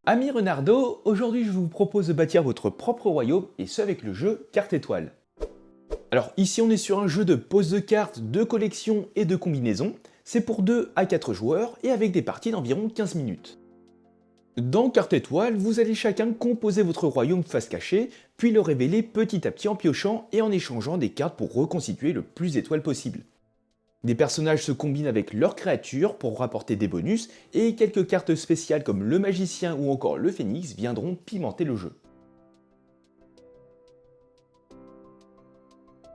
Ami Renardo, aujourd'hui je vous propose de bâtir votre propre royaume et ce avec le jeu Cartes Étoiles. Alors ici on est sur un jeu de pose de cartes, de collection et de combinaison. C'est pour 2 à 4 joueurs et avec des parties d'environ 15 minutes. Dans Cartes Étoiles, vous allez chacun composer votre royaume face cachée, puis le révéler petit à petit en piochant et en échangeant des cartes pour reconstituer le plus d'étoiles possible. Des personnages se combinent avec leurs créatures pour rapporter des bonus, et quelques cartes spéciales comme le magicien ou encore le phénix viendront pimenter le jeu.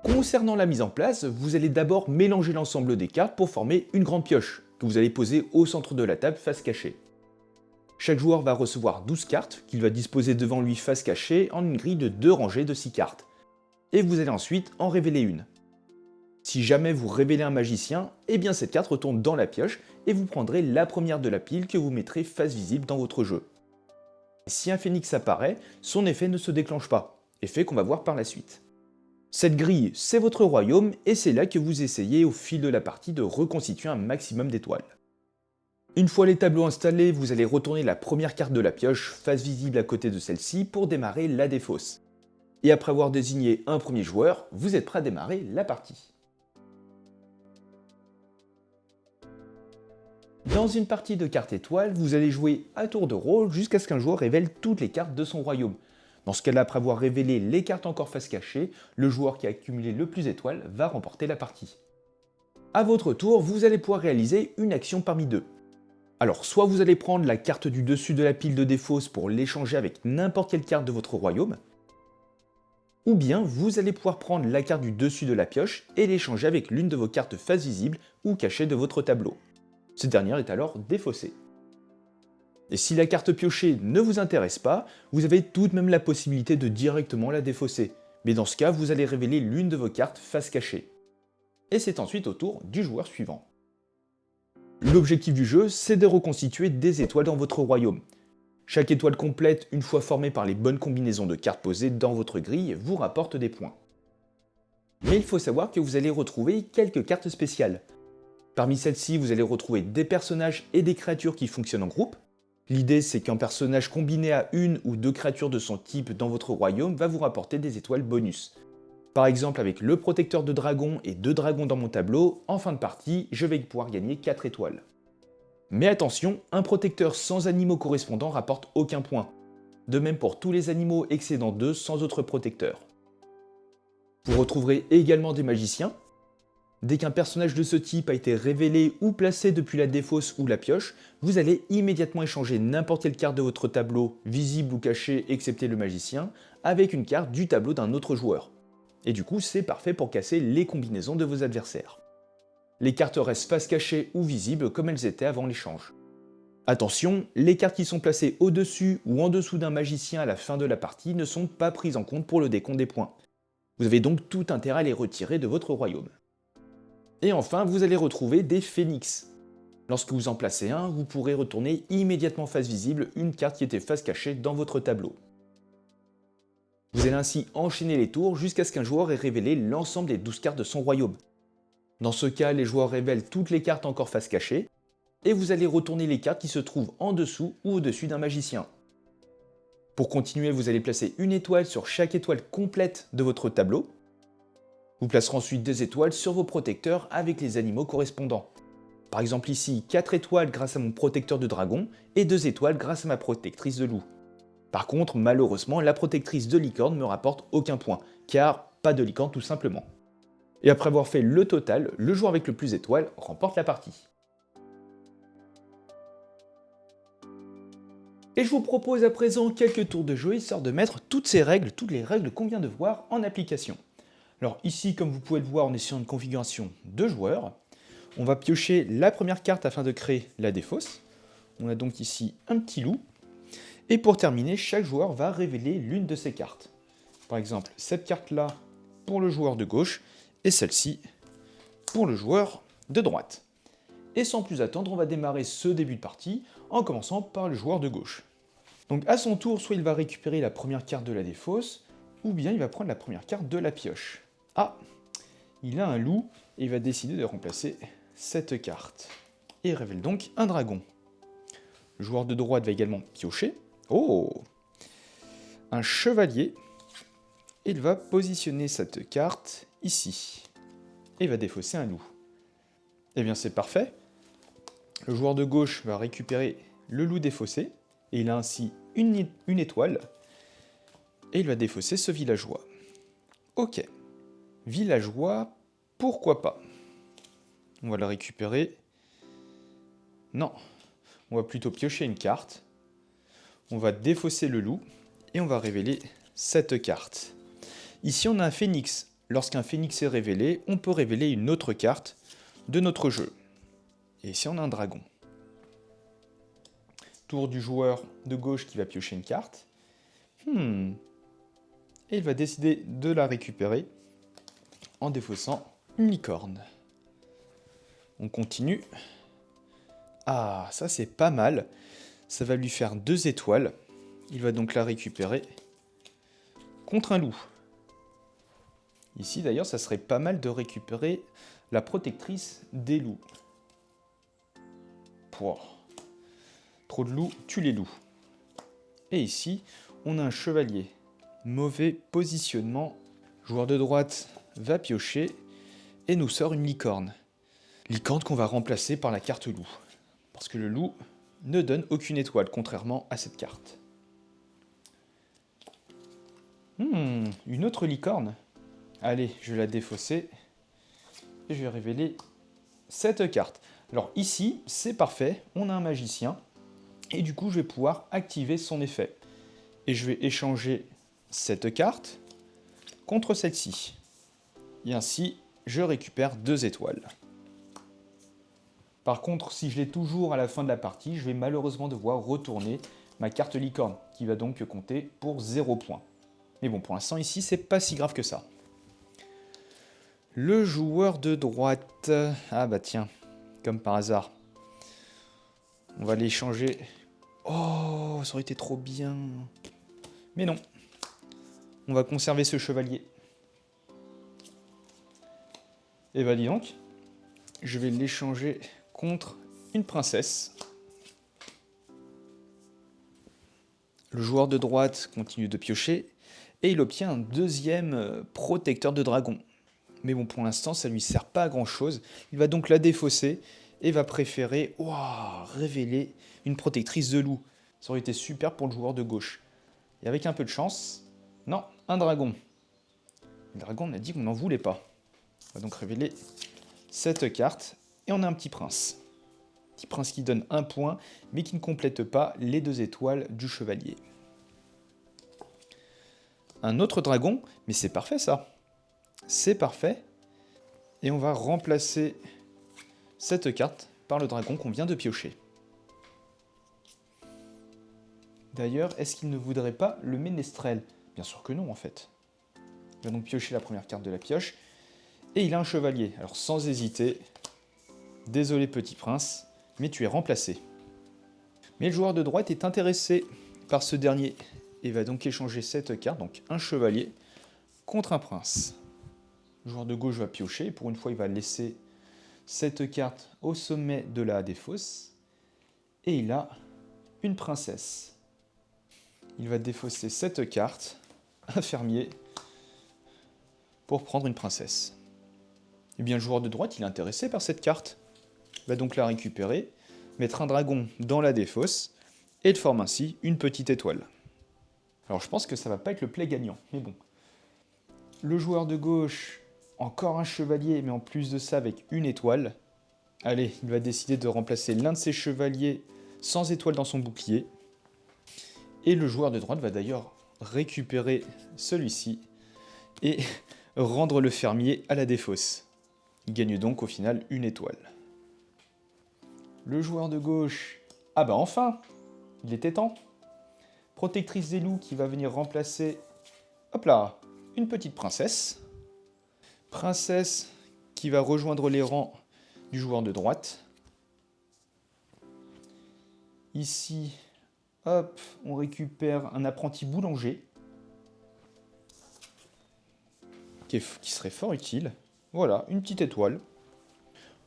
Concernant la mise en place, vous allez d'abord mélanger l'ensemble des cartes pour former une grande pioche, que vous allez poser au centre de la table face cachée. Chaque joueur va recevoir 12 cartes, qu'il va disposer devant lui face cachée en une grille de 2 rangées de 6 cartes. Et vous allez ensuite en révéler une. Si jamais vous révélez un magicien, eh bien cette carte retourne dans la pioche et vous prendrez la première de la pile que vous mettrez face visible dans votre jeu. Si un phénix apparaît, son effet ne se déclenche pas, effet qu'on va voir par la suite. Cette grille, c'est votre royaume et c'est là que vous essayez au fil de la partie de reconstituer un maximum d'étoiles. Une fois les tableaux installés, vous allez retourner la première carte de la pioche face visible à côté de celle-ci pour démarrer la défausse. Et après avoir désigné un premier joueur, vous êtes prêt à démarrer la partie. Dans une partie de cartes étoiles, vous allez jouer à tour de rôle jusqu'à ce qu'un joueur révèle toutes les cartes de son royaume. Dans ce cas-là, après avoir révélé les cartes encore face cachée, le joueur qui a accumulé le plus d'étoiles va remporter la partie. A votre tour, vous allez pouvoir réaliser une action parmi deux. Alors, soit vous allez prendre la carte du dessus de la pile de défausse pour l'échanger avec n'importe quelle carte de votre royaume, ou bien vous allez pouvoir prendre la carte du dessus de la pioche et l'échanger avec l'une de vos cartes face visible ou cachée de votre tableau. Cette dernière est alors défaussée. Et si la carte piochée ne vous intéresse pas, vous avez tout de même la possibilité de directement la défausser. Mais dans ce cas, vous allez révéler l'une de vos cartes face cachée. Et c'est ensuite au tour du joueur suivant. L'objectif du jeu, c'est de reconstituer des étoiles dans votre royaume. Chaque étoile complète, une fois formée par les bonnes combinaisons de cartes posées dans votre grille, vous rapporte des points. Mais il faut savoir que vous allez retrouver quelques cartes spéciales. Parmi celles-ci, vous allez retrouver des personnages et des créatures qui fonctionnent en groupe. L'idée, c'est qu'un personnage combiné à une ou deux créatures de son type dans votre royaume va vous rapporter des étoiles bonus. Par exemple, avec le protecteur de dragon et 2 dragons dans mon tableau, en fin de partie, je vais pouvoir gagner 4 étoiles. Mais attention, un protecteur sans animaux correspondants rapporte aucun point. De même pour tous les animaux excédant 2 sans autre protecteur. Vous retrouverez également des magiciens. Dès qu'un personnage de ce type a été révélé ou placé depuis la défausse ou la pioche, vous allez immédiatement échanger n'importe quelle carte de votre tableau, visible ou cachée excepté le magicien, avec une carte du tableau d'un autre joueur. Et du coup, c'est parfait pour casser les combinaisons de vos adversaires. Les cartes restent face cachée ou visibles comme elles étaient avant l'échange. Attention, les cartes qui sont placées au-dessus ou en dessous d'un magicien à la fin de la partie ne sont pas prises en compte pour le décompte des points. Vous avez donc tout intérêt à les retirer de votre royaume. Et enfin, vous allez retrouver des phénix. Lorsque vous en placez un, vous pourrez retourner immédiatement face visible une carte qui était face cachée dans votre tableau. Vous allez ainsi enchaîner les tours jusqu'à ce qu'un joueur ait révélé l'ensemble des 12 cartes de son royaume. Dans ce cas, les joueurs révèlent toutes les cartes encore face cachée, et vous allez retourner les cartes qui se trouvent en dessous ou au-dessus d'un magicien. Pour continuer, vous allez placer une étoile sur chaque étoile complète de votre tableau. Vous placerez ensuite des étoiles sur vos protecteurs avec les animaux correspondants. Par exemple ici, 4 étoiles grâce à mon protecteur de dragon et 2 étoiles grâce à ma protectrice de loup. Par contre, malheureusement, la protectrice de licorne ne me rapporte aucun point, car pas de licorne tout simplement. Et après avoir fait le total, le joueur avec le plus d'étoiles remporte la partie. Et je vous propose à présent quelques tours de jeu histoire de mettre toutes les règles qu'on vient de voir en application. Alors ici, comme vous pouvez le voir, on est sur une configuration de joueurs. On va piocher la première carte afin de créer la défausse. On a donc ici un petit loup. Et pour terminer, chaque joueur va révéler l'une de ses cartes. Par exemple, cette carte-là pour le joueur de gauche et celle-ci pour le joueur de droite. Et sans plus attendre, on va démarrer ce début de partie en commençant par le joueur de gauche. Donc à son tour, soit il va récupérer la première carte de la défausse, ou bien il va prendre la première carte de la pioche. Ah, il a un loup et il va décider de remplacer cette carte. Et il révèle donc un dragon. Le joueur de droite va également piocher Oh! Un chevalier. Et il va positionner cette carte ici. Et il va défausser un loup. Eh bien c'est parfait. Le joueur de gauche va récupérer le loup défaussé. Et il a ainsi une étoile. Et il va défausser ce villageois. Ok. Villageois, pourquoi pas? On va le récupérer. Non. On va plutôt piocher une carte. On va défausser le loup. Et on va révéler cette carte. Ici, on a un phénix. Lorsqu'un phénix est révélé, on peut révéler une autre carte de notre jeu. Et ici, on a un dragon. Tour du joueur de gauche qui va piocher une carte. Et il va décider de la récupérer en défaussant une licorne. On continue. Ah, ça c'est pas mal. Ça va lui faire 2 étoiles. Il va donc la récupérer contre un loup. Ici d'ailleurs, ça serait pas mal de récupérer la protectrice des loups. Pouah. Trop de loups, tue les loups. Et ici, on a un chevalier. Mauvais positionnement. Joueur de droite va piocher et nous sort une licorne. Licorne qu'on va remplacer par la carte loup. Parce que le loup ne donne aucune étoile, contrairement à cette carte. Une autre licorne. Allez, je vais la défausser. Et je vais révéler cette carte. Alors ici, c'est parfait. On a un magicien. Et du coup, je vais pouvoir activer son effet. Et je vais échanger cette carte contre celle-ci. Et ainsi, je récupère 2 étoiles. Par contre, si je l'ai toujours à la fin de la partie, je vais malheureusement devoir retourner ma carte licorne, qui va donc compter pour 0 points. Mais bon, pour l'instant, ici, c'est pas si grave que ça. Le joueur de droite... Ah bah tiens, comme par hasard. On va l'échanger. Oh, ça aurait été trop bien. Mais non. On va conserver ce chevalier. Et bah dis donc, je vais l'échanger contre une princesse. Le joueur de droite continue de piocher et il obtient un 2e protecteur de dragon. Mais bon, pour l'instant, ça ne lui sert pas à grand chose. Il va donc la défausser et va préférer révéler une protectrice de loup. Ça aurait été super pour le joueur de gauche. Et avec un peu de chance, non, un dragon. Le dragon, on a dit qu'on n'en voulait pas. On va donc révéler cette carte et on a un petit prince. Petit prince qui donne 1 point, mais qui ne complète pas les 2 étoiles du chevalier. Un autre dragon, mais c'est parfait ça. C'est parfait. Et on va remplacer cette carte par le dragon qu'on vient de piocher. D'ailleurs, est-ce qu'il ne voudrait pas le ménestrel? Bien sûr que non en fait. Il va donc piocher la première carte de la pioche. Et il a un chevalier. Alors sans hésiter, désolé petit prince, mais tu es remplacé. Mais le joueur de droite est intéressé par ce dernier et va donc échanger cette carte, donc un chevalier, contre un prince. Le joueur de gauche va piocher, et pour une fois il va laisser cette carte au sommet de la défausse, et il a une princesse. Il va défausser cette carte, un fermier, pour prendre une princesse. Eh bien le joueur de droite il est intéressé par cette carte. Il va donc la récupérer, mettre un dragon dans la défausse, et il forme ainsi une petite étoile. Alors je pense que ça va pas être le play gagnant, mais bon. Le joueur de gauche, encore un chevalier, mais en plus de ça avec une étoile. Allez, il va décider de remplacer l'un de ses chevaliers sans étoile dans son bouclier. Et le joueur de droite va d'ailleurs récupérer celui-ci et rendre le fermier à la défausse. Il gagne donc au final une étoile. Le joueur de gauche... Ah bah enfin! Il était temps! Protectrice des loups qui va venir remplacer... Hop là! Une petite princesse. Princesse qui va rejoindre les rangs du joueur de droite. Ici, hop, on récupère un apprenti boulanger. Qui serait fort utile. Voilà, une petite étoile.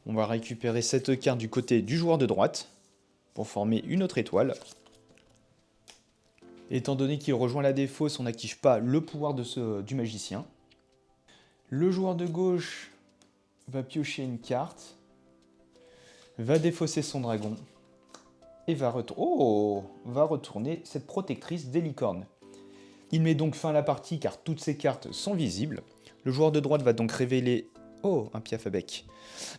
On va récupérer cette carte du côté du joueur de droite pour former une autre étoile. Étant donné qu'il rejoint la défausse, on n'active pas le pouvoir du magicien. Le joueur de gauche va piocher une carte, va défausser son dragon et va retourner cette protectrice des licornes. Il met donc fin à la partie car toutes ces cartes sont visibles. Le joueur de droite va donc révéler... Oh, un piaf à bec.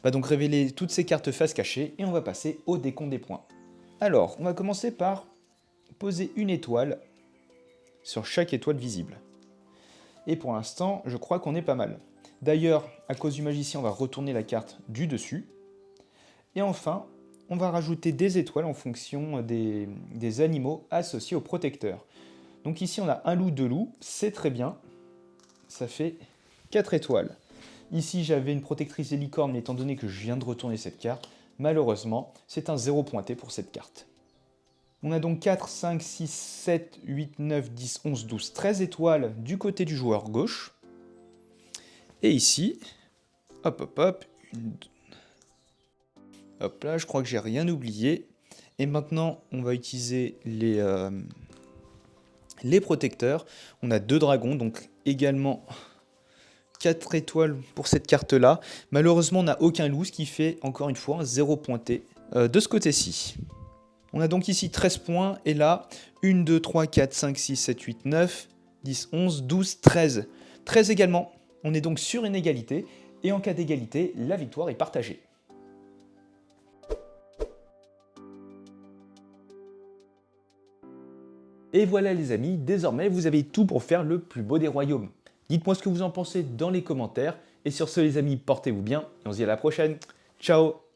Va donc révéler toutes ces cartes face cachée et on va passer au décompte des points. Alors, on va commencer par poser une étoile sur chaque étoile visible. Et pour l'instant, je crois qu'on est pas mal. D'ailleurs, à cause du magicien, on va retourner la carte du dessus. Et enfin, on va rajouter des étoiles en fonction des animaux associés au protecteur. Donc ici, on a un loup, deux loups, c'est très bien. Ça fait 4 étoiles. Ici, j'avais une protectrice des licornes, mais étant donné que je viens de retourner cette carte, malheureusement, c'est un 0 pointé pour cette carte. On a donc 4, 5, 6, 7, 8, 9, 10, 11, 12, 13 étoiles du côté du joueur gauche. Et ici, hop, hop là, je crois que j'ai rien oublié. Et maintenant, on va utiliser les protecteurs. On a 2 dragons, donc également 4 étoiles pour cette carte-là. Malheureusement, on n'a aucun loup, ce qui fait encore une fois un 0 pointé de ce côté-ci. On a donc ici 13 points, et là, 1, 2, 3, 4, 5, 6, 7, 8, 9, 10, 11, 12, 13. 13 également. On est donc sur une égalité, et en cas d'égalité, la victoire est partagée. Et voilà les amis, désormais vous avez tout pour faire le plus beau des royaumes. Dites-moi ce que vous en pensez dans les commentaires, et sur ce les amis, portez-vous bien, et on se dit à la prochaine. Ciao!